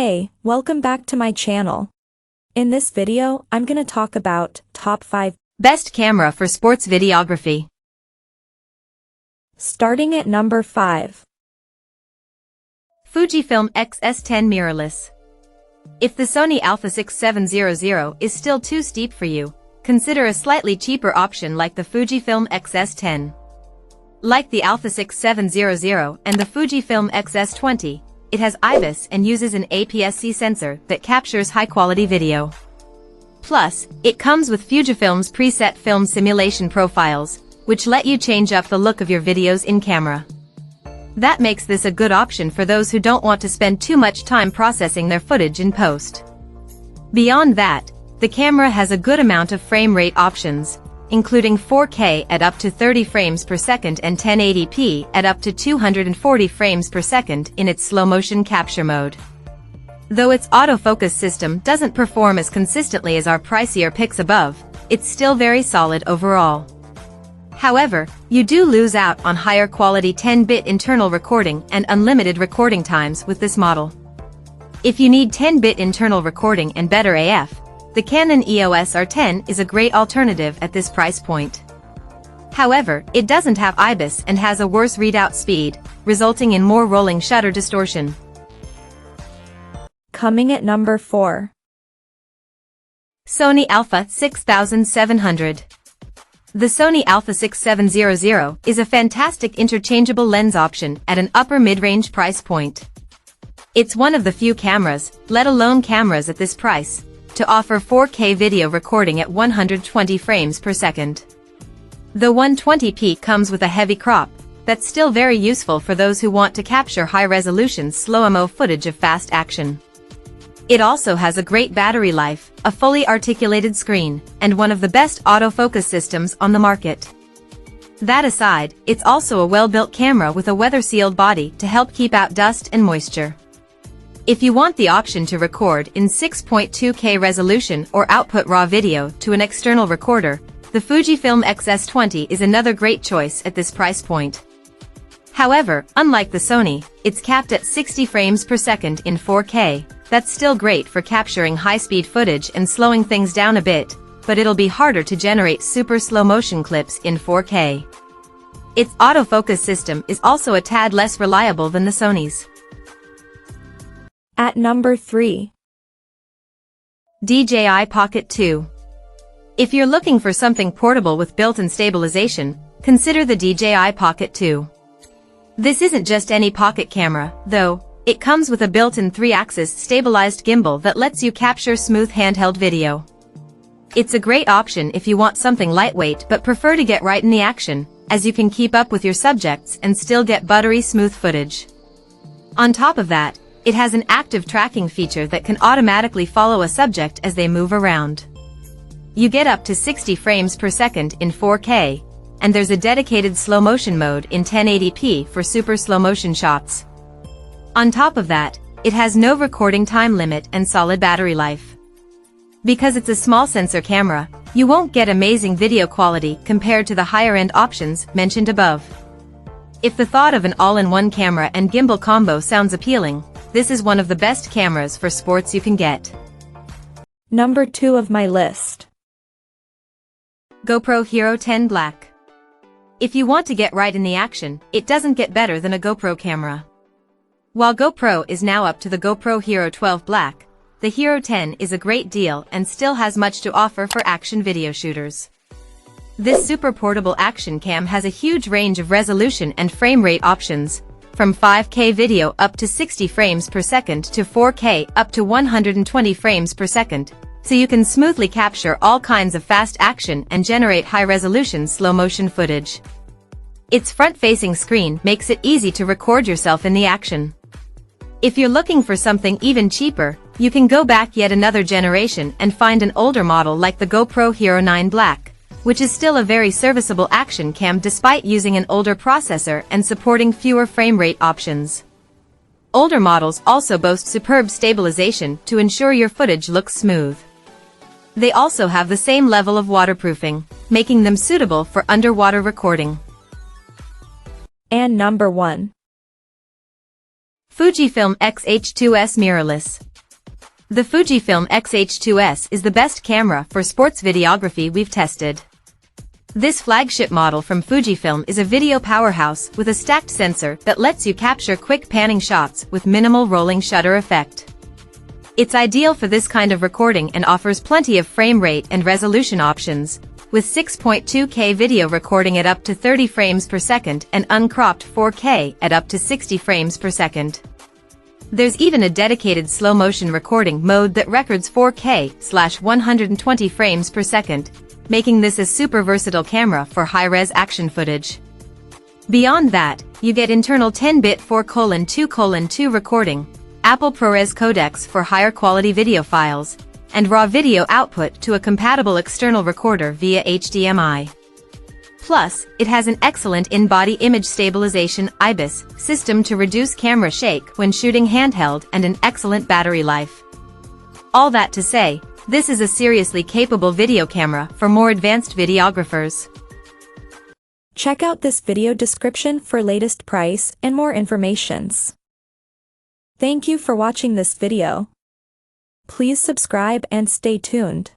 Hey, welcome back to my channel. In this video, I'm gonna talk about top 5 best camera for sports videography. Starting at number 5. Fujifilm X-S10 Mirrorless. If the Sony Alpha-6700 is still too steep for you, consider a slightly cheaper option like the Fujifilm X-S10. Like the Alpha-6700 and the Fujifilm X-S20, it has IBIS and uses an APS-C sensor that captures high-quality video. Plus, it comes with Fujifilm's preset film simulation profiles, which let you change up the look of your videos in camera. That makes this a good option for those who don't want to spend too much time processing their footage in post. Beyond that, the camera has a good amount of frame rate options, including 4K at up to 30 frames per second and 1080p at up to 240 frames per second in its slow-motion capture mode. Though its autofocus system doesn't perform as consistently as our pricier picks above, it's still very solid overall. However, you do lose out on higher quality 10-bit internal recording and unlimited recording times with this model. If you need 10-bit internal recording and better AF, the Canon EOS R10 is a great alternative at this price point. However, it doesn't have IBIS and has a worse readout speed, resulting in more rolling shutter distortion. Coming at number 4. Sony Alpha-6700. The Sony Alpha-6700 is a fantastic interchangeable lens option at an upper mid-range price point. It's one of the few cameras, let alone cameras at this price, to offer 4K video recording at 120 frames per second. The 120p comes with a heavy crop, that's still very useful for those who want to capture high-resolution slow-mo footage of fast action. It also has a great battery life, a fully articulated screen, and one of the best autofocus systems on the market. That aside, it's also a well-built camera with a weather-sealed body to help keep out dust and moisture. If you want the option to record in 6.2K resolution or output raw video to an external recorder, the Fujifilm X-S20 is another great choice at this price point. However, unlike the Sony, it's capped at 60 frames per second in 4K. That's still great for capturing high-speed footage and slowing things down a bit, but it'll be harder to generate super slow-motion clips in 4K. Its autofocus system is also a tad less reliable than the Sony's. At number 3. DJI Pocket 2. If you're looking for something portable with built-in stabilization, consider the DJI Pocket 2. This isn't just any pocket camera, though. It comes with a built-in 3-axis stabilized gimbal that lets you capture smooth handheld video. It's a great option if you want something lightweight but prefer to get right in the action, as you can keep up with your subjects and still get buttery smooth footage. On top of that, it has an active tracking feature that can automatically follow a subject as they move around. You get up to 60 frames per second in 4K, and there's a dedicated slow motion mode in 1080p for super slow motion shots. On top of that, it has no recording time limit and solid battery life. Because it's a small sensor camera, you won't get amazing video quality compared to the higher-end options mentioned above. If the thought of an all-in-one camera and gimbal combo sounds appealing, this is one of the best cameras for sports you can get. Number 2 of my list. GoPro Hero 10 Black. If you want to get right in the action, it doesn't get better than a GoPro camera. While GoPro is now up to the GoPro Hero 12 Black, the Hero 10 is a great deal and still has much to offer for action video shooters. This super portable action cam has a huge range of resolution and frame rate options, from 5K video up to 60 frames per second to 4K up to 120 frames per second, so you can smoothly capture all kinds of fast action and generate high-resolution slow-motion footage. Its front-facing screen makes it easy to record yourself in the action. If you're looking for something even cheaper, you can go back yet another generation and find an older model like the GoPro Hero 9 Black, which is still a very serviceable action cam despite using an older processor and supporting fewer frame rate options. Older models also boast superb stabilization to ensure your footage looks smooth. They also have the same level of waterproofing, making them suitable for underwater recording. And number 1. Fujifilm X-H2S Mirrorless. The Fujifilm X-H2S is the best camera for sports videography we've tested. This flagship model from Fujifilm is a video powerhouse with a stacked sensor that lets you capture quick panning shots with minimal rolling shutter effect. It's ideal for this kind of recording and offers plenty of frame rate and resolution options, with 6.2K video recording at up to 30 frames per second and uncropped 4K at up to 60 frames per second. There's even a dedicated slow-motion recording mode that records 4K/120 frames per second, making this a super versatile camera for high-res action footage. Beyond that, you get internal 10-bit 4:2:2 recording, Apple ProRes codecs for higher quality video files, and raw video output to a compatible external recorder via HDMI. Plus, it has an excellent in-body image stabilization (IBIS) system to reduce camera shake when shooting handheld and an excellent battery life. All that to say, this is a seriously capable video camera for more advanced videographers. Check out this video description for latest price and more informations. Thank you for watching this video. Please subscribe and stay tuned.